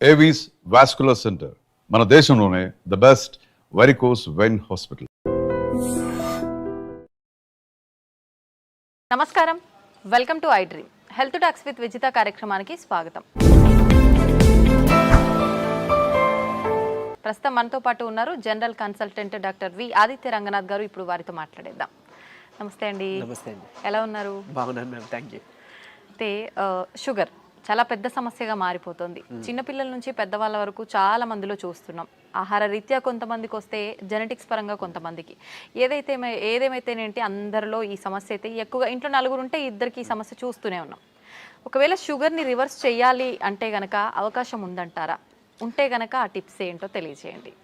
Avis vascular center మన దేశంలోనే the best varicose vein hospital. నమస్కారం, welcome to I Dream. Health talks with Vijitha కార్యక్రమానికి స్వాగతం. ప్రస్తుతం మనతో పాటు ఉన్నారు general consultant doctor V Aditya Ranganath garu. ఇప్పుడు వారితో మాట్లాడేద్దాం. నమస్తే అండి. నమస్తే అండి. ఎలా ఉన్నారు? బాగున్నాను మ్యామ్, థ్యాంక్ యూ. అయితే షుగర్ చాలా పెద్ద సమస్యగా మారిపోతుంది. చిన్నపిల్లల నుంచి పెద్దవాళ్ళ వరకు చాలా మందిలో చూస్తున్నాం. ఆహార రీత్యా కొంతమందికి వస్తే, జెనెటిక్స్ పరంగా కొంతమందికి, ఏదేమైతేనేంటి అందరిలో ఈ సమస్య అయితే ఎక్కువగా. ఇంట్లో నలుగురు ఉంటే ఇద్దరికి ఈ సమస్య చూస్తూనే ఉన్నాం. ఒకవేళ షుగర్ని రివర్స్ చేయాలి అంటే గనక అవకాశం ఉందంటారా? ఉంటే గనక ఆ టిప్స్ ఏంటో తెలియజేయండి.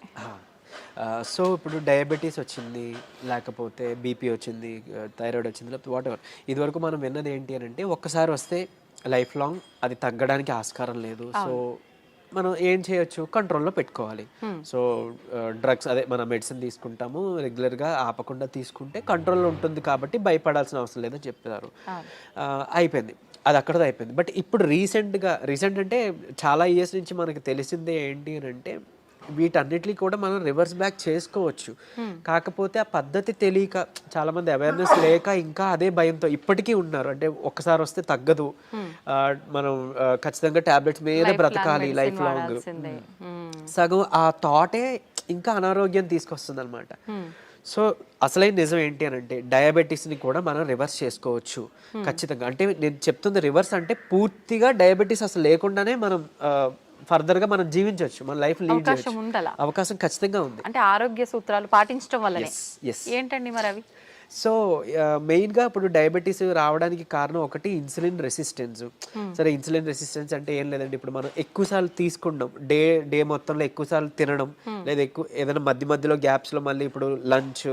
సో ఇప్పుడు డయాబెటీస్ వచ్చింది, లేకపోతే బీపీ వచ్చింది, థైరాయిడ్ వచ్చింది, లేకపోతే వాట్ ఎవర్, ఇదివరకు మనం విన్నది ఏంటి అని అంటే ఒక్కసారి వస్తే లైఫ్ లాంగ్ అది తగ్గడానికి ఆస్కారం లేదు. సో మనం ఏం చేయొచ్చు, కంట్రోల్లో పెట్టుకోవాలి. సో డ్రగ్స్, అదే మన మెడిసిన్ తీసుకుంటాము రెగ్యులర్గా, ఆపకుండా తీసుకుంటే కంట్రోల్లో ఉంటుంది కాబట్టి భయపడాల్సిన అవసరం లేదని చెప్తారు. అయిపోయింది, అది అక్కడతో అయిపోయింది. బట్ ఇప్పుడు రీసెంట్ అంటే చాలా ఇయర్స్ నుంచి మనకి తెలిసిందే ఏంటి అని అంటే వీటన్నిటిని కూడా మనం రివర్స్ బ్యాక్ చేసుకోవచ్చు. కాకపోతే ఆ పద్ధతి తెలియక, చాలా మంది అవేర్నెస్ లేక ఇంకా అదే భయంతో ఇప్పటికీ ఉన్నారు. అంటే ఒక్కసారి వస్తే తగ్గదు, మనం ఖచ్చితంగా టాబ్లెట్స్ మీద బ్రతకాలి లైఫ్ లాంగ్. సగం ఆ థాటే ఇంకా అనారోగ్యం తీసుకొస్తుంది అనమాట. సో అసలైన నిజం ఏంటి అని అంటే డయాబెటీస్ని కూడా మనం రివర్స్ చేసుకోవచ్చు ఖచ్చితంగా. అంటే నేను చెప్తుంది రివర్స్ అంటే పూర్తిగా డయాబెటీస్ అసలు లేకుండానే మనం ఫర్దర్గా మనం జీవించవచ్చు, మన లైఫ్ లీడ్ చేయొచ్చు. అవకాశం ఖచ్చితంగా ఉంది. అంటే ఆరోగ్య సూత్రాలు పాటించడం వల్లనే. ఏంటండి మరి అవి? సో మెయిన్గా ఇప్పుడు డయాబెటీస్ రావడానికి కారణం ఒకటి ఇన్సులిన్ రెసిస్టెన్స్. సరే, ఇన్సులిన్ రెసిస్టెన్స్ అంటే ఏం లేదండి, ఇప్పుడు మనం ఎక్కువసార్లు తీసుకుంటాం, డే మొత్తంలో ఎక్కువసార్లు తినడం, లేదా ఏదైనా మధ్యలో గ్యాప్స్లో మళ్ళీ ఇప్పుడు లంచ్,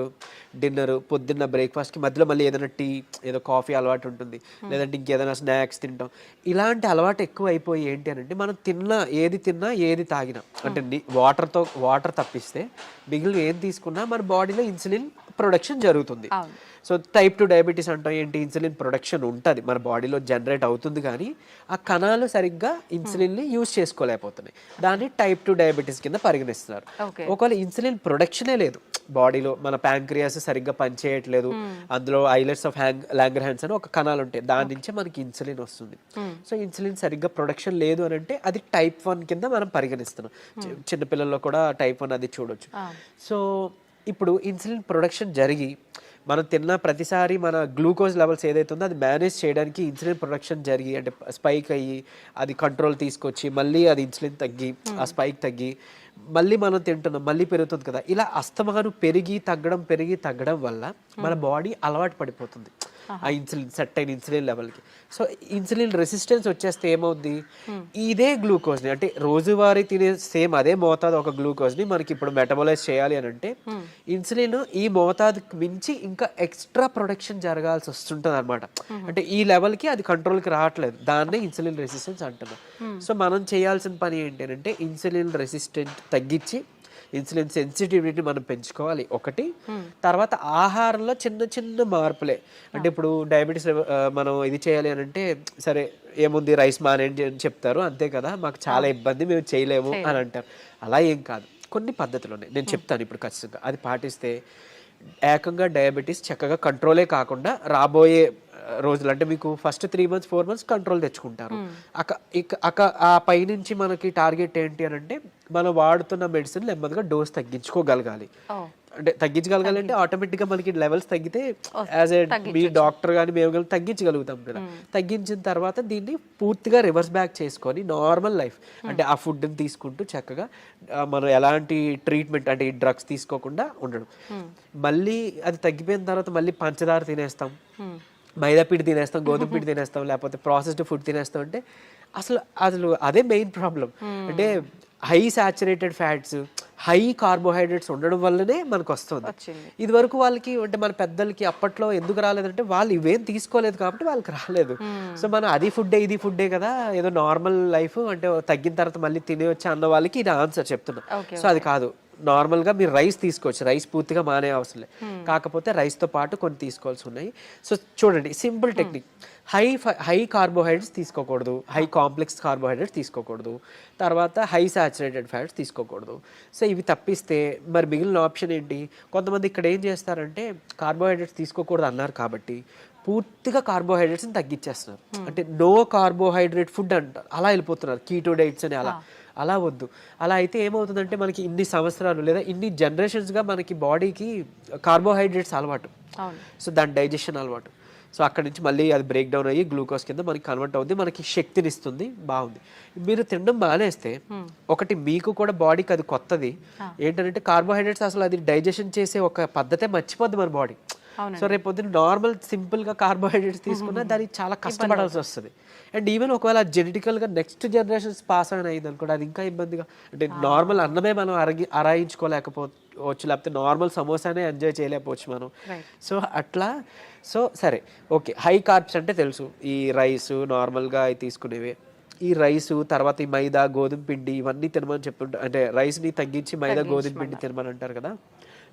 డిన్నర్, పొద్దున్న బ్రేక్ఫాస్ట్కి మధ్యలో మళ్ళీ ఏదైనా టీ, ఏదో కాఫీ అలవాటు ఉంటుంది, లేదంటే ఇంకేదైనా స్నాక్స్ తింటాం. ఇలాంటి అలవాటు ఎక్కువ అయిపోయి ఏంటి అని అంటే మనం ఏది తిన్నా ఏది తాగినా, అంటే వాటర్ తప్పిస్తే మిగిలిన ఏం తీసుకున్నా మన బాడీలో ఇన్సులిన్ ప్రొడక్షన్ జరుగుతుంది. సో టైప్ 2 డయాబెటీస్ అంటాం ఏంటి, ఇన్సులిన్ ప్రొడక్షన్ ఉంటుంది మన బాడీలో, జనరేట్ అవుతుంది, కానీ ఆ కణాలు సరిగ్గా ఇన్సులిన్ని యూజ్ చేసుకోలేకపోతున్నాయి. దాన్ని టైప్ 2 డయాబెటీస్ కింద పరిగణిస్తున్నారు. ఒకవేళ ఇన్సులిన్ ప్రొడక్షనే లేదు బాడీలో, మన ప్యాంక్రియాస్ సరిగ్గా పనిచేయట్లేదు, అందులో ఐలెట్స్ ఆఫ్ లాంగర్హాన్స్ అని ఒక కణాలు ఉంటాయి, దాని నుంచే మనకి ఇన్సులిన్ వస్తుంది. సో ఇన్సులిన్ సరిగ్గా ప్రొడక్షన్ లేదు అని అంటే అది టైప్ 1 కింద మనం పరిగణిస్తున్నాం. చిన్నపిల్లల్లో కూడా టైప్ 1 అది చూడొచ్చు. సో ఇప్పుడు ఇన్సులిన్ ప్రొడక్షన్ జరిగి మనం తిన్న ప్రతిసారి మన గ్లూకోజ్ లెవెల్స్ ఏదైతే ఉందో అది మేనేజ్ చేయడానికి ఇన్సులిన్ ప్రొడక్షన్ జరిగి, అంటే స్పైక్ అయ్యి అది కంట్రోల్ తీసుకొచ్చి మళ్ళీ అది ఇన్సులిన్ తగ్గి ఆ స్పైక్ తగ్గి మళ్ళీ మనం తింటున్నాం, మళ్ళీ పెరుగుతుంది కదా. ఇలా అస్తమాను పెరిగి తగ్గడం వల్ల మన బాడీ అలవాటు పడిపోతుంది ఆ ఇన్సులిన్, సెట్ అయిన ఇన్సులిన్ లెవెల్కి. సో ఇన్సులిన్ రెసిస్టెన్స్ వచ్చేస్తే ఏమవుద్ది, ఇదే గ్లూకోజ్ని, అంటే రోజువారీ తినే సేమ్ అదే మోతాదు ఒక గ్లూకోజ్ని మనకి ఇప్పుడు మెటబలైజ్ చేయాలి అని అంటే ఇన్సులిన్ ఈ మోతాదుకి మించి ఇంకా ఎక్స్ట్రా ప్రొడక్షన్ జరగాల్సి వస్తుంటుంది అనమాట. అంటే ఈ లెవెల్కి అది కంట్రోల్కి రావట్లేదు, దాన్నే ఇన్సులిన్ రెసిస్టెన్స్ అంటున్నాం. సో మనం చేయాల్సిన పని ఏంటి అంటే ఇన్సులిన్ రెసిస్టెంట్ తగ్గించి ఇన్సులిన్ సెన్సిటివిటీ మనం పెంచుకోవాలి ఒకటి. తర్వాత ఆహారంలో చిన్న మార్పులే, అంటే ఇప్పుడు డయాబెటీస్ మనం ఇది చేయాలి అని అంటే సరే ఏముంది రైస్ మానేయండి అని చెప్తారు, అంతే కదా, మాకు చాలా ఇబ్బంది, మేము చేయలేము అని అంటారు. అలా ఏం కాదు, కొన్ని పద్ధతులు ఉన్నాయి, నేను చెప్తాను ఇప్పుడు ఖచ్చితంగా. అది పాటిస్తే ఏకంగా డయాబెటీస్ చక్కగా కంట్రోలే కాకుండా రాబోయే రోజులు, అంటే మీకు ఫస్ట్ 3 months 4 months కంట్రోల్ తెచ్చుకుంటారు. ఆ పైనుంచి మనకి టార్గెట్ ఏంటి అని అంటే మనం వాడుతున్న మెడిసిన్ నెమ్మదిగా డోస్ తగ్గించుకోగలగాలి. అంటే తగ్గించగలగాలి అంటే ఆటోమేటిక్గా మనకి లెవెల్స్ తగ్గితే యాజ్ ఏ మీ డాక్టర్ కానీ మేము కానీ తగ్గించగలుగుతాం కదా. తగ్గించిన తర్వాత దీన్ని పూర్తిగా రివర్స్ బ్యాక్ చేసుకొని నార్మల్ లైఫ్, అంటే ఆ ఫుడ్ని తీసుకుంటూ చక్కగా మనం ఎలాంటి ట్రీట్మెంట్, అంటే ఈ డ్రగ్స్ తీసుకోకుండా ఉండడం. మళ్ళీ అది తగ్గిపోయిన తర్వాత మళ్ళీ పంచదార తినేస్తాం, మైదా పిండి తినేస్తాం, గోధుమ పిండి తినేస్తాం, లేకపోతే ప్రాసెస్డ్ ఫుడ్ తినేస్తాం. అంటే అసలు అదే మెయిన్ ప్రాబ్లం. అంటే high saturated fats, high carbohydrates ఉండడం వల్లనే మనకు వస్తుంది. ఇది వరకు వాళ్ళకి, అంటే మన పెద్దలకి అప్పట్లో ఎందుకు రాలేదంటే వాళ్ళు ఇవేం తీసుకోలేదు కాబట్టి వాళ్ళకి రాలేదు. సో మనం అది ఫుడ్డే ఇది ఫుడ్డే కదా, ఏదో నార్మల్ లైఫ్, అంటే తగ్గిన తర్వాత మళ్ళీ తినేయొచ్చు అన్న వాళ్ళకి ఇది ఆన్సర్ చెప్తున్నా. సో అది కాదు, నార్మల్గా మీరు రైస్ తీసుకోవచ్చు, రైస్ పూర్తిగా మానే అవసరం లేదు, కాకపోతే రైస్తో పాటు కొన్ని తీసుకోవాల్సి ఉన్నాయి. సో చూడండి సింపుల్ టెక్నిక్, హై కార్బోహైడ్రేట్స్ తీసుకోకూడదు, హై కాంప్లెక్స్ కార్బోహైడ్రేట్స్ తీసుకోకూడదు, తర్వాత హై సాచురేటెడ్ ఫ్యాట్స్ తీసుకోకూడదు. సో ఇవి తప్పిస్తే మరి మిగిలిన ఆప్షన్ ఏంటి? కొంతమంది ఇక్కడ ఏం చేస్తారంటే కార్బోహైడ్రేట్స్ తీసుకోకూడదు అన్నారు కాబట్టి పూర్తిగా కార్బోహైడ్రేట్స్ని తగ్గించేస్తున్నారు, అంటే నో కార్బోహైడ్రేట్ ఫుడ్ అంటారు, అలా వెళ్ళిపోతున్నారు, కీటో డైట్స్ అని. అలా వద్దు. అలా అయితే ఏమవుతుందంటే మనకి ఇన్ని సంవత్సరాలు లేదా ఇన్ని జనరేషన్స్గా మనకి బాడీకి కార్బోహైడ్రేట్స్ అలవాటు, సో దాని డైజెషన్ అలవాటు. సో అక్కడి నుంచి మళ్ళీ అది బ్రేక్ డౌన్ అయ్యి గ్లూకోజ్ కింద మనకి కన్వర్ట్ అవుతుంది, మనకి శక్తిని ఇస్తుంది, బాగుంది. మీరు తినడం మానేస్తే ఒకటి మీకు కూడా బాడీకి అది కొత్తది ఏంటంటే కార్బోహైడ్రేట్స్ అసలు అది డైజెషన్ చేసే ఒక పద్ధతే మర్చిపోద్ది మన బాడీ. సో రేపు పొద్దున్న నార్మల్ సింపుల్గా కార్బోహైడ్రేట్స్ తీసుకున్నా దానికి చాలా కష్టపడాల్సి వస్తుంది. అండ్ ఈవెన్ ఒకవేళ జెనెటికల్గా నెక్స్ట్ జనరేషన్స్ పాస్ అయిన అయింది అనుకోండి, అది ఇంకా ఇబ్బందిగా, అంటే నార్మల్ అన్నమే మనం అరాయించుకోలేకపోవచ్చు, లేకపోతే నార్మల్ సమోసానే ఎంజాయ్ చేయలేకపోవచ్చు మనం. సో అట్లా. సో సరే ఓకే, హై కార్బ్స్ అంటే తెలుసు, ఈ రైస్ నార్మల్గా అవి తీసుకునేవి, ఈ రైసు తర్వాత ఈ మైదా గోధుమ పిండి ఇవన్నీ తినమని చెప్తుంటారు, అంటే రైస్ని తగ్గించి మైదా గోధుమ పిండి తినమని అంటారు కదా.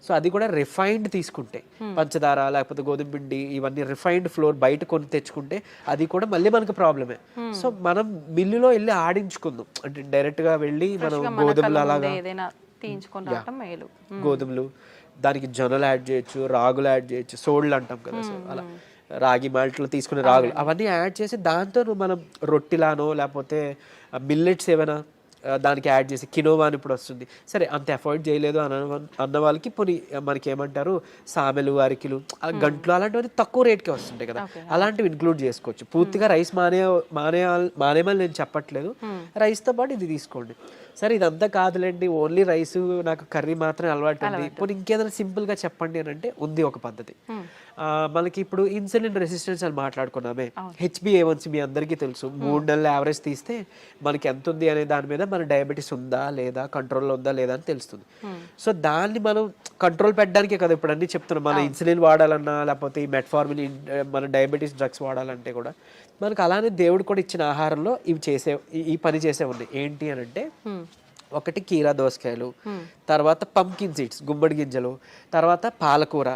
సో అది కూడా రిఫైన్డ్ తీసుకుంటే, పంచదార లేకపోతే గోధుమ పిండి ఇవన్నీ రిఫైన్డ్ ఫ్లోర్ బయట కొని తెచ్చుకుంటే అది కూడా మళ్ళీ మనకు ప్రాబ్లమే. సో మనం మిల్లులో వెళ్ళి ఆడించుకుందాం, అంటే డైరెక్ట్గా వెళ్ళి మనం గోధుమలు అలాగా గోధుమలు, దానికి జొన్నలు యాడ్ చేయొచ్చు, రాగులు యాడ్ చేయొచ్చు, సోళ్ళు అంటాం కదా, సో అలా రాగి మాల్ట్లో తీసుకునే రాగులు అవన్నీ యాడ్ చేసి దాంతో మనం రొట్టిలానో లేకపోతే మిల్లెట్స్ ఏమైనా దానికి యాడ్ చేసి, కినోవా అని ఇప్పుడు వస్తుంది, సరే అంత అఫోర్డ్ చేయలేదు అన్న వాళ్ళకి పోనీ మనకి ఏమంటారు సామెలు, అరికిలు, గంటలు అలాంటివన్నీ తక్కువ రేట్కే వస్తుంటాయి కదా, అలాంటివి ఇంక్లూడ్ చేసుకోవచ్చు. పూర్తిగా రైస్ మానేమని నేను చెప్పట్లేదు, రైస్తో పాటు ఇది తీసుకోండి. సరే ఇదంతా కాదులేండి, ఓన్లీ రైస్ నాకు కర్రీ మాత్రమే అలవాటు ఉంది, ఇప్పుడు ఇంకేదైనా సింపుల్గా చెప్పండి అని అంటే ఉంది ఒక పద్ధతి. మనకి ఇప్పుడు ఇన్సులిన్ రెసిస్టెన్స్ అని మాట్లాడుకున్నామే, HbA1c మీ అందరికీ తెలుసు, 3 నెలల యావరేజ్ తీస్తే మనకి ఎంత ఉంది అనే దాని మీద మన డయాబెటీస్ ఉందా లేదా, కంట్రోల్లో ఉందా లేదా అని తెలుస్తుంది. సో దాన్ని మనం కంట్రోల్ పెట్టడానికే కదా ఇప్పుడు అన్నీ చెప్తున్నాం, మన ఇన్సులిన్ వాడాలన్నా లేకపోతే ఈ మెట్ఫార్మిన్ మన డయాబెటీస్ డ్రగ్స్ వాడాలంటే కూడా మనకు అలానే దేవుడు కూడా ఇచ్చిన ఆహారంలో ఈ పని చేసే ఉంది. ఏంటి అని అంటే ఒకటి కీరా దోసకాయలు, తర్వాత పంకిన్ సీడ్స్ గుమ్మడి గింజలు, తర్వాత పాలకూర.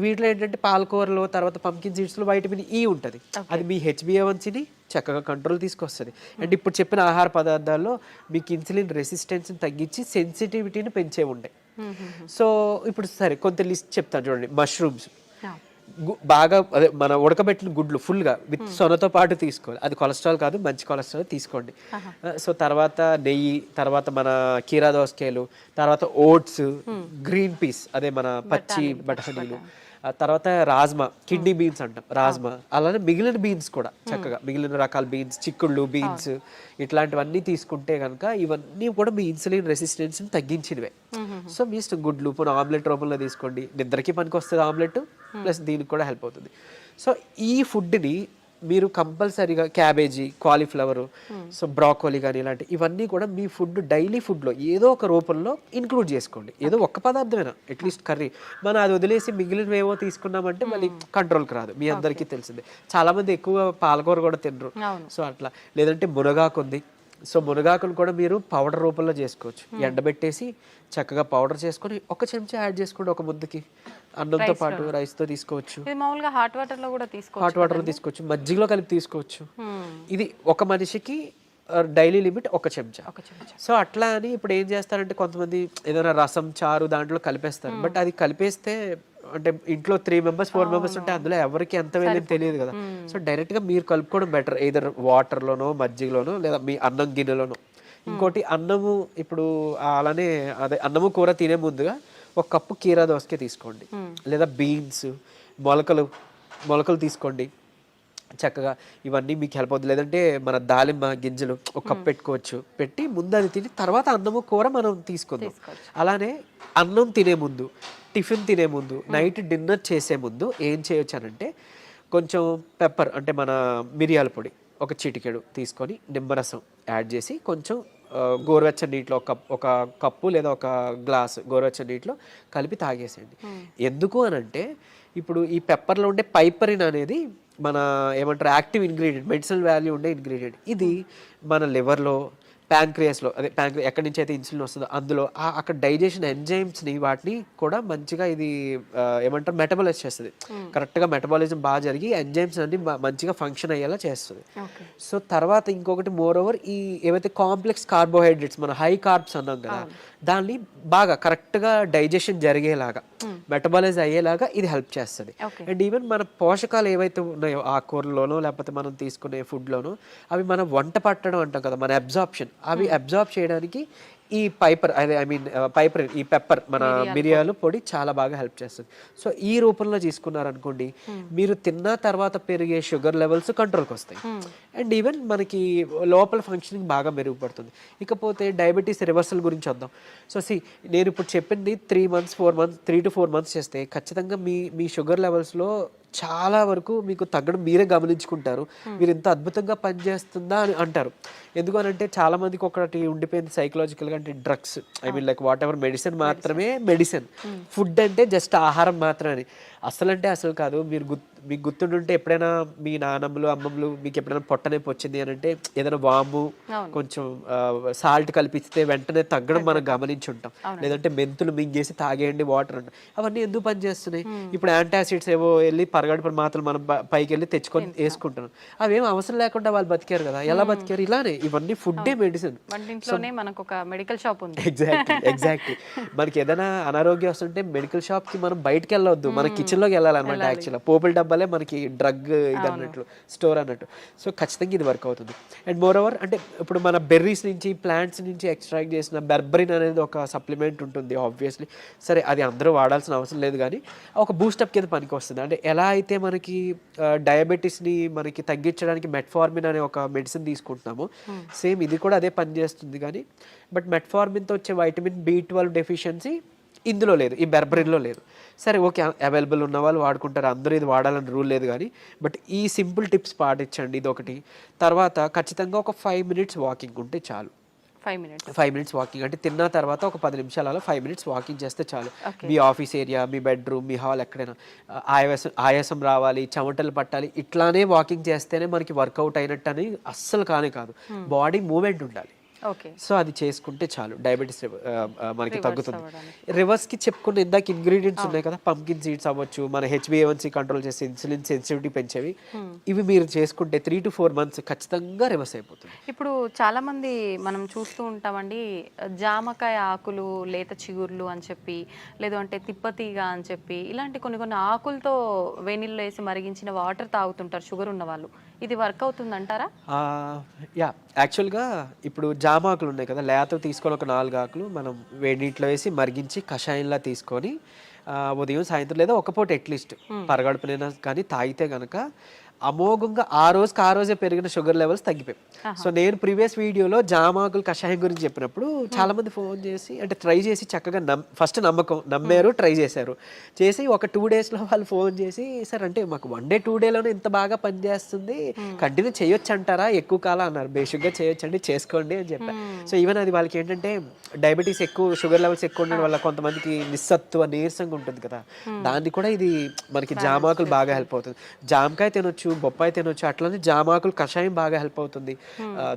వీటిలో ఏంటంటే పాలకూరలో తర్వాత పంకిన్ సీడ్స్లో వైటమిన్ ఈ ఉంటుంది, అది మీ HbA1cని చక్కగా కంట్రోల్ తీసుకొస్తుంది. అండ్ ఇప్పుడు చెప్పిన ఆహార పదార్థాల్లో మీకు ఇన్సులిన్ రెసిస్టెన్స్ని తగ్గించి సెన్సిటివిటీని పెంచే ఉండే. సో ఇప్పుడు సరే కొంత లిస్ట్ చెప్తాను చూడండి. మష్రూమ్స్ బాగా అదే మన ఉడకబెట్టిన గుడ్లు ఫుల్గా విత్ సొనతో పాటు తీసుకోవాలి, అది కొలెస్ట్రాల్ కాదు, మంచి కొలెస్ట్రాల్ తీసుకోండి. సో తర్వాత నెయ్యి, తర్వాత మన కీరా దోసకాయలు, తర్వాత ఓట్స్, గ్రీన్ పీస్ అదే మన పచ్చి బఠానీలు, తర్వాత రాజ్మా, కిడ్నీ బీన్స్ అంటాం రాజ్మా, అలానే మిగిలిన బీన్స్ కూడా చక్కగా మిగిలిన రకాల బీన్స్, చిక్కుళ్ళు బీన్స్ ఇట్లాంటివన్నీ తీసుకుంటే కనుక ఇవన్నీ కూడా మీ ఇన్సులిన్ రెసిస్టెన్స్ని తగ్గించినవే. సో మీ ఇష్టం, గుడ్లు పోనీ ఆమ్లెట్ రూపంలో తీసుకోండి, నిద్రకి పనికి వస్తుంది ఆమ్లెట్, ప్లస్ దీనికి కూడా హెల్ప్ అవుతుంది. సో ఈ ఫుడ్ని మీరు కంపల్సరీగా క్యాబేజీ, కాలీఫ్లవర్, సో బ్రాకోలీ కానీ ఇలాంటి ఇవన్నీ కూడా మీ ఫుడ్ డైలీ ఫుడ్లో ఏదో ఒక రూపంలో ఇంక్లూడ్ చేసుకోండి. ఏదో ఒక్క పదార్థమైనా అట్లీస్ట్ కర్రీ, మనం అది వదిలేసి మిగిలినవి ఏవో తీసుకున్నామంటే మళ్ళీ కంట్రోల్కి రాదు, మీ అందరికీ తెలిసిందే. చాలామంది ఎక్కువ పాలకూర కూడా తినరు, సో అట్లా. లేదంటే మునగాకు ఉంది, సో మునగాకును కూడా మీరు పౌడర్ రూపంలో చేసుకోవచ్చు, ఎండబెట్టేసి చక్కగా పౌడర్ చేసుకొని ఒక చెంచా యాడ్ చేసుకోండి ఒక ముద్దకి, అన్నంతో పాటు రైస్తో తీసుకోవచ్చు, మామూలుగా హాట్ వాటర్లో కూడా తీసుకోవచ్చు, హాట్ వాటర్లో తీసుకోవచ్చు, మజ్జిగలో కలిపి తీసుకోవచ్చు. ఇది ఒక మనిషికి డైలీ లిమిట్ ఒక చెంచా. సో అట్లా అని ఇప్పుడు ఏం చేస్తారంటే కొంతమంది ఏదైనా రసం, చారు దాంట్లో కలిపేస్తారు, బట్ అది కలిపేస్తే అంటే ఇంట్లో 3 members 4 members ఉంటే అందులో ఎవరికి ఎంత వెళ్ళేది తెలియదు కదా. సో డైరెక్ట్గా మీరు కలుపుకోవడం బెటర్, ఏదర్ వాటర్లోనో మజ్జిగలోనో లేదా మీ అన్నం గిన్నెలోనో. ఇంకోటి అన్నము, ఇప్పుడు అలానే అదే అన్నము కూర తినే ముందుగా 1 కప్పు కీరా దోసకాయ తీసుకోండి, లేదా బీన్స్, మొలకలు తీసుకోండి చక్కగా, ఇవన్నీ మీకు హెల్ప్ అవుతుంది. లేదంటే మన దాలిమ్మ గింజలు 1 కప్ పెట్టుకోవచ్చు, పెట్టి ముందు అది తిని తర్వాత అన్నము కూర మనం తీసుకుందాం. అలానే అన్నం తినే ముందు, టిఫిన్ తినే ముందు, నైట్ డిన్నర్ చేసే ముందు ఏం చేయొచ్చు అనంటే కొంచెం పెప్పర్ అంటే మన మిరియాల పొడి 1 చిటికెడు తీసుకొని నిమ్మరసం యాడ్ చేసి కొంచెం గోరువెచ్చని నీటిలో ఒక కప్పు లేదా 1 గ్లాస్ గోరువెచ్చని నీటిలో కలిపి తాగేసేయండి. ఎందుకు అనంటే ఇప్పుడు ఈ పెప్పర్లో ఉండే పైపరిన్ అనేది మన ఏమంటారు యాక్టివ్ ఇంగ్రీడియంట్, మెడిసినల్ వాల్యూ ఉండే ఇంగ్రీడియంట్. ఇది మన లివర్లో ప్యాంక్రియాస్లో అదే ఎక్కడి నుంచి అయితే ఇన్సులిన్ వస్తుందో అందులో అక్కడ డైజెషన్ ఎంజైమ్స్ని వాటిని కూడా మంచిగా ఇది ఏమంటారు మెటబాలైజ్ చేస్తుంది. కరెక్ట్గా మెటబాలిజం బాగా జరిగి ఎంజైమ్స్ అన్ని మంచిగా ఫంక్షన్ అయ్యేలా చేస్తుంది. సో తర్వాత ఇంకొకటి మోర్ ఓవర్ ఈ ఏవైతే కాంప్లెక్స్ కార్బోహైడ్రేట్స్ మన హై కార్బ్స్ అన్నాం కదా దాన్ని బాగా కరెక్ట్గా డైజెషన్ జరిగేలాగా మెటబాలైజ్ అయ్యేలాగా ఇది హెల్ప్ చేస్తుంది. అండ్ ఈవెన్ మన పోషకాలు ఏవైతే ఉన్నాయో ఆకుకూరలోనో లేకపోతే మనం తీసుకునే ఫుడ్లోనో అవి మనం వంట పట్టడం అంటాం కదా మన అబ్జార్ప్షన్ అవి అబ్జార్బ్ చేయడానికి ఈ ఈ పెప్పర్ మన మిరియాలు పొడి చాలా బాగా హెల్ప్ చేస్తుంది. సో ఈ రూపంలో తీసుకున్నారనుకోండి మీరు తిన్న తర్వాత పెరిగే షుగర్ లెవెల్స్ కంట్రోల్కి వస్తాయి అండ్ ఈవెన్ మనకి లోపల ఫంక్షనింగ్ బాగా మెరుగుపడుతుంది. ఇకపోతే డయాబెటీస్ రివర్సల్ గురించి వద్దాం. సో నేను ఇప్పుడు చెప్పింది 3 to 4 months చేస్తే ఖచ్చితంగా మీ షుగర్ లెవెల్స్లో చాలా వరకు మీకు తగ్గడం మీరే గమనించుకుంటారు. మీరు ఇంత అద్భుతంగా పనిచేస్తుందా అని అంటారు. ఎందుకనంటే చాలా మందికి ఒకటి ఉండిపోయింది సైకలాజికల్గా, అంటే drugs like what ever medicine మాత్రమే మెడిసిన్, ఫుడ్ అంటే జస్ట్ ఆహారం మాత్రమే. అసలు కాదు. మీకు గుర్తుంటుంటే ఎప్పుడైనా మీ నాన్నమ్మలు అమ్మమ్మలు మీకు ఎప్పుడైనా పొట్టనొప్పి వచ్చింది అని అంటే ఏదైనా వాము కొంచెం సాల్ట్ కలిపిస్తే వెంటనే తగ్గడం మనం గమనించి ఉంటాం. లేదంటే మెంతులు మింగేసి తాగేయండి వాటర్ అంటాం. అవన్నీ ఎందుకు పనిచేస్తున్నాయి? ఇప్పుడు యాంటాసిడ్స్ ఏవో వెళ్ళి పరగడుపుల మాత్రలు మనం పైకి వెళ్ళి తెచ్చుకొని వేసుకుంటున్నాం. అవేం అవసరం లేకుండా వాళ్ళు బతికారు కదా. ఎలా బతికారు? ఇలానే. ఇవన్నీ ఫుడ్డే మెడిసిన్. మనకు ఒక మెడికల్ షాప్ ఉంది. ఎగ్జాక్ట్లీ. మనకి ఏదైనా అనారోగ్యం వస్తుంటే మెడికల్ షాప్ కి మనం బయటకు వెళ్ళవద్దు, మన కిచెన్ లోకి వెళ్ళాలన్నమాట. యాక్చువల్గా పోపుల డబ్బాలే మనకి డ్రగ్ ఇది అన్నట్లు, స్టోర్ అన్నట్టు. సో ఖచ్చితంగా ఇది వర్క్ అవుతుంది. అండ్ మోర్ ఓవర్ అంటే ఇప్పుడు మన బెర్రీస్ నుంచి ప్లాంట్స్ నుంచి ఎక్స్ట్రాక్ట్ చేసిన బెర్బరిన్ అనేది ఒక సప్లిమెంట్ ఉంటుంది ఆబ్వియస్లీ. సరే అది అందరూ వాడాల్సిన అవసరం లేదు కానీ ఒక బూస్టప్ కింద పనికి వస్తుంది. అంటే ఎలా అయితే మనకి డయాబెటీస్ని మనకి తగ్గించడానికి మెట్ఫార్మిన్ అనే ఒక మెడిసిన్ తీసుకుంటున్నాము, సేమ్ ఇది కూడా అదే పని చేస్తుంది. కానీ బట్ మెట్ఫార్మిన్తో వచ్చే వైటమిన్ B12 డెఫిషియన్సీ ఇందులో లేదు, ఈ బెర్బరిన్లో లేదు. సరే ఓకే, అవైలబుల్ ఉన్న వాళ్ళు వాడుకుంటారు, అందరూ ఇది వాడాలని రూల్ లేదు. కానీ బట్ ఈ సింపుల్ టిప్స్ పాటించండి, ఇది ఒకటి. తర్వాత ఖచ్చితంగా ఒక 5 minutes వాకింగ్ ఉంటే చాలు. 5 minutes వాకింగ్ అంటే తిన్న తర్వాత ఒక 10 నిమిషాలలో 5 minutes వాకింగ్ చేస్తే చాలు. మీ ఆఫీస్ ఏరియా, మీ బెడ్రూమ్, మీ హాల్ ఎక్కడైనా ఆయాసం రావాలి, చెమటలు పట్టాలి, ఇట్లానే వాకింగ్ చేస్తేనే మనకి వర్కౌట్ అయినట్టు అని అస్సలు కాదు. బాడీ మూమెంట్ ఉండాలి. సో అది చేసుకుంటే చాలు, డయాబెటీస్ మనకి తగ్గుతుంది. రివర్స్ కి చెప్పుకున్న ఇందాక ఇంగ్రీడియంట్స్ ఉన్నాయి కదా, పంకిన్ సీడ్స్ అవ్వచ్చు, మన HbA1c కంట్రోల్ చేసే ఇన్సులిన్ సెన్సిటివిటీ పెంచేవి, ఇవి మీరు చేసుకుంటే 3 to 4 months ఖచ్చితంగా రివర్స్ అయిపోతుంది. ఇప్పుడు చాలా మంది మనం చూస్తూ ఉంటామండి, జామకాయ ఆకులు, లేత చిగుర్లు అని చెప్పి, లేదు అంటే తిప్పతీగ అని చెప్పి, ఇలాంటి కొన్ని ఆకులతో వేణిల్లో వేసి మరిగించిన వాటర్ తాగుతుంటారు షుగర్ ఉన్న వాళ్ళు. ఇది వర్క్ అవుతుంది అంటారా? యాక్చువల్గా ఇప్పుడు జామాకులు ఉన్నాయి కదా, లేత తీసుకొని ఒక 4 ఆకులు మనం వేడి నీటిలో వేసి మరిగించి కషాయంలా తీసుకొని ఉదయం సాయంత్రం లేదా ఒక పూట అట్లీస్ట్ పరగడుపునైనా కానీ తాగితే కనుక అమోఘంగా ఆ రోజే పెరిగిన షుగర్ లెవెల్స్ తగ్గిపోయాయి. సో నేను ప్రీవియస్ వీడియోలో జామాకులు కషాయం గురించి చెప్పినప్పుడు చాలా మంది ఫోన్ చేసి అంటే ట్రై చేసి చక్కగా ఫస్ట్ నమ్మారు, ట్రై చేసి ఒక 2 daysలో వాళ్ళు ఫోన్ చేసి సార్ అంటే మాకు 1 day 2 dayలోనే ఇంత బాగా పనిచేస్తుంది, కంటిన్యూ చేయొచ్చు అంటారా, ఎక్కువ కాలం అన్నారు. బేసిక్గా చేయొచ్చండి, చేసుకోండి అని చెప్పారు. సో ఈవెన్ అది వాళ్ళకి ఏంటంటే డయాబెటీస్ ఎక్కువ, షుగర్ లెవెల్స్ ఎక్కువ ఉండడం వల్ల కొంతమందికి నిస్సత్తువ నీరసంగా ఉంటుంది కదా, దాన్ని కూడా ఇది మనకి జామాకులు బాగా హెల్ప్ అవుతుంది. జామకాయ తినొచ్చు, బొప్పాయి తినొచ్చు, అట్లనే జామాకులు కషాయం బాగా హెల్ప్ అవుతుంది,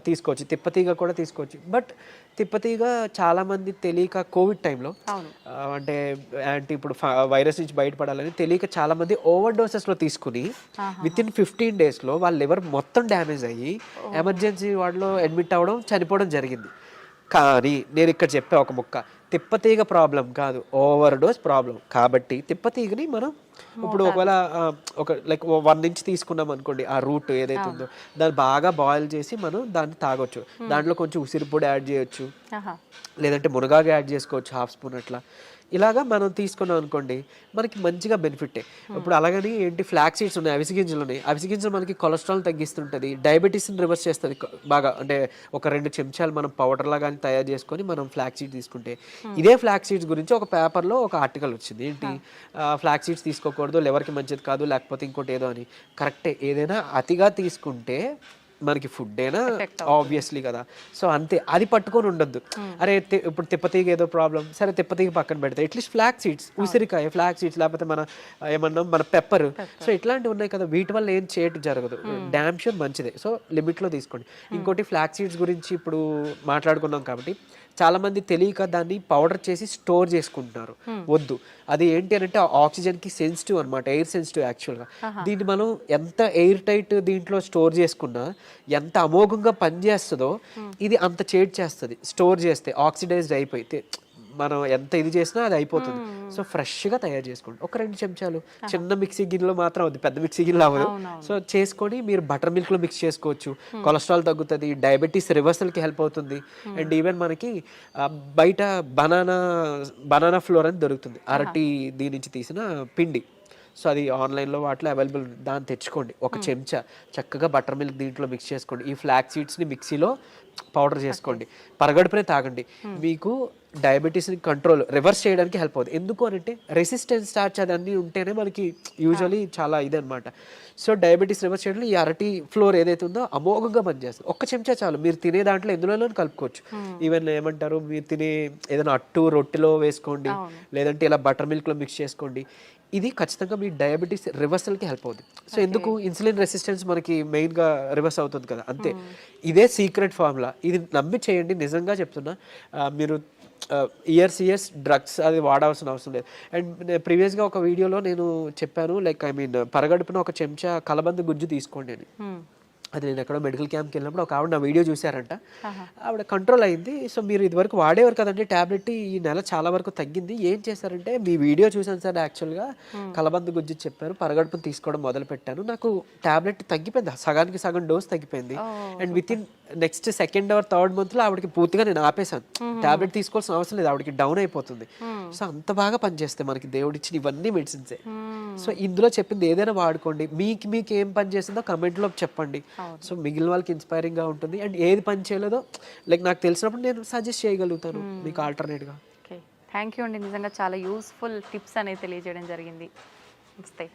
తీసుకోవచ్చు. తిప్పతీగ కూడా తీసుకోవచ్చు. బట్ తిప్పతీగ చాలా మంది తెలియక కోవిడ్ టైంలో అంటే ఇప్పుడు వైరస్ నుంచి బయటపడాలని తెలియక చాలా మంది ఓవర్ డోసెస్లో తీసుకుని వితిన్ 15 daysలో వాళ్ళ లివర్ మొత్తం డ్యామేజ్ అయ్యి ఎమర్జెన్సీ వార్డులో అడ్మిట్ అవ్వడం, చనిపోవడం జరిగింది. కానీ నేను ఇక్కడ చెప్పే ఒక ముక్క, తిప్పతీగ ప్రాబ్లం కాదు, ఓవర్ డోస్ ప్రాబ్లం. కాబట్టి తిప్పతీగని మనం ఇప్పుడు ఒకవేళ ఒక లైక్ 1 inch తీసుకున్నాం అనుకోండి, ఆ రూట్ ఏదైతే ఉందో దాన్ని బాగా బాయిల్ చేసి మనం దాన్ని తాగొచ్చు. దాంట్లో కొంచెం ఉసిరి పొడి యాడ్ చేయొచ్చు, లేదంటే మునగాకు యాడ్ చేసుకోవచ్చు 1/2 spoon అట్లా. ఇలాగా మనం తీసుకున్నాం అనుకోండి మనకి మంచిగా బెనిఫిటే. ఇప్పుడు అలాగని ఏంటి ఫ్లాక్స్ సీడ్స్ ఉన్నాయి, అవిసె గింజలు ఉన్నాయి. అవిసె గింజలు మనకి కొలెస్ట్రాల్ తగ్గిస్తుంటుంది, డయాబెటీస్ని రివర్స్ చేస్తుంది బాగా. అంటే ఒక 2 చెంచాలు మనం పౌడర్లా కానీ తయారు చేసుకొని మనం ఫ్లాక్స్ సీడ్స్ తీసుకుంటే, ఇదే ఫ్లాక్స్ సీడ్స్ గురించి ఒక పేపర్లో ఒక ఆర్టికల్ వచ్చింది. ఏంటి ఫ్లాక్స్ సీడ్స్ తీసుకోకూడదు, లివర్కి మంచిది కాదు, లేకపోతే ఇంకోటి ఏదో అని. కరెక్టే, ఏదైనా అతిగా తీసుకుంటే మనకి ఫుడ్ అయినా ఆబ్వియస్లీ కదా. సో అంతే, అది పట్టుకొని ఉండొద్దు. అరే ఇప్పుడు తిప్పతీగ ఏదో ప్రాబ్లం, సరే తిప్పతీగ పక్కన పెడితే అట్లీస్ట్ ఫ్లాక్ సీడ్స్, ఉసిరికాయ ఫ్లాక్ సీడ్స్, లేకపోతే మన ఏమన్నా మన పెప్పర్, సో ఇట్లాంటివి ఉన్నాయి కదా, వీటి వల్ల ఏం చేయటం జరగదు. డ్యామ్ షూర్ మంచిదే. సో లిమిట్లో తీసుకోండి. ఇంకోటి ఫ్లాక్ సీడ్స్ గురించి ఇప్పుడు మాట్లాడుకున్నాం కాబట్టి చాలా మంది తెలియక దాన్ని పౌడర్ చేసి స్టోర్ చేసుకుంటున్నారు. వద్దు, అది ఏంటి అని అంటే ఆక్సిజన్కి సెన్సిటివ్ అనమాట, ఎయిర్ సెన్సిటివ్ యాక్చువల్గా. దీన్ని మనం ఎంత ఎయిర్ టైట్ దీంట్లో స్టోర్ చేసుకున్నా, ఎంత అమోఘంగా పనిచేస్తుందో ఇది అంత చేడ్ చేస్తుంది స్టోర్ చేస్తే. ఆక్సిడైజ్డ్ అయిపోయి మనం ఎంత ఇది చేసినా అది అయిపోతుంది. సో ఫ్రెష్గా తయారు చేసుకోండి. ఒక 2 చెంచాలు చిన్న మిక్సీ గిన్నెలో మాత్రం అవుతుంది, పెద్ద మిక్సీ గిన్నెలో అవ్వదు. సో చేసుకొని మీరు బటర్ మిల్క్లో మిక్స్ చేసుకోవచ్చు. కొలెస్ట్రాల్ తగ్గుతుంది, డయాబెటీస్ రివర్సల్కి హెల్ప్ అవుతుంది. అండ్ ఈవెన్ మనకి బయట బనానా ఫ్లోర్ అని దొరుకుతుంది, అరటి దీని నుంచి తీసిన పిండి. సో అది ఆన్లైన్లో వాటిలో అవైలబుల్, దాన్ని తెచ్చుకోండి. ఒక చెంచా చక్కగా బటర్ మిల్క్ దీంట్లో మిక్స్ చేసుకోండి. ఈ ఫ్లాక్ సీడ్స్ని మిక్సీలో పౌడర్ చేసుకోండి, పరగడుపునే తాగండి. మీకు డయాబెటీస్ని కంట్రోల్ రివర్స్ చేయడానికి హెల్ప్ అవుతుంది. ఎందుకు అని అంటే రెసిస్టెన్స్ స్టార్చ్ అదన్నీ ఉంటేనే మనకి యూజువలీ చాలా ఇదనమాట. సో డయాబెటీస్ రివర్స్ చేయడంలో ఈ అరటి ఫ్లోర్ ఏదైతే ఉందో అమోఘంగా పనిచేస్తుంది. ఒక్క చెంచా చాలు, మీరు తినే దాంట్లో ఎందులోనూ కలుపుకోవచ్చు. ఈవెన్ ఏమంటారు, మీరు తినే ఏదైనా అట్టు రొట్టెలో వేసుకోండి, లేదంటే ఇలా బటర్ మిల్క్లో మిక్స్ చేసుకోండి. ఇది ఖచ్చితంగా మీ డయాబెటీస్ రివర్సల్కి హెల్ప్ అవుతుంది. సో ఎందుకు, ఇన్సులిన్ రెసిస్టెన్స్ మనకి మెయిన్గా రివర్స్ అవుతుంది కదా, అంతే. ఇదే సీక్రెట్ ఫార్ములా, ఇది నమ్మి చేయండి. నిజంగా చెప్తున్నా, మీరు ఇయర్స్ డ్రగ్స్ అది వాడాల్సిన అవసరం లేదు. అండ్ ప్రీవియస్గా ఒక వీడియోలో నేను చెప్పాను, లైక్ పరగడుపున ఒక చెంచా కలబంద గుజ్జు తీసుకోండి అని. అది నేను ఎక్కడో మెడికల్ క్యాంప్కి వెళ్ళినప్పుడు ఒక ఆవిడ నా వీడియో చూశారంట, ఆవిడ కంట్రోల్ అయింది. సో మీరు ఇదివరకు వాడేవారు కదండి ట్యాబ్లెట్, ఈ నెల చాలా వరకు తగ్గింది, ఏం చేశారంటే మీ వీడియో చూసాను సార్, యాక్చువల్గా కలబంద గుజ్జు చెప్పారు, పరగడుపును తీసుకోవడం మొదలు పెట్టాను, నాకు ట్యాబ్లెట్ తగ్గిపోయింది, సగానికి సగం డోస్ తగ్గిపోయింది. And with in next 2nd or 3rd మంత్లో ఆవిడకి పూర్తిగా నేను ఆపేశాను, ట్యాబ్లెట్ తీసుకోవాల్సిన అవసరం లేదు, ఆవిడకి డౌన్ అయిపోతుంది. సో అంత బాగా పనిచేస్తాయి మనకి దేవుడిచ్చిన ఇవన్నీ మెడిసిన్సే. సో ఇందులో చెప్పింది ఏదైనా వాడుకోండి. మీకు ఏం పని చేసిందో కమెంట్లో చెప్పండి. సో మిగిలిన వాళ్ళకి ఇన్స్పైరింగ్గా ఉంటుంది. అండ్ ఏది పని చేయలేదో లైక్ నాకు తెలిసినప్పుడు నేను సజెస్ట్ చేయగలుగుతాను మీకు ఆల్టర్నేట్గా. ఓకే, థ్యాంక్ యూ అండి. నిజంగా చాలా యూస్ఫుల్ టిప్స్ అనేది తెలియజేయడం జరిగింది. నమస్తే.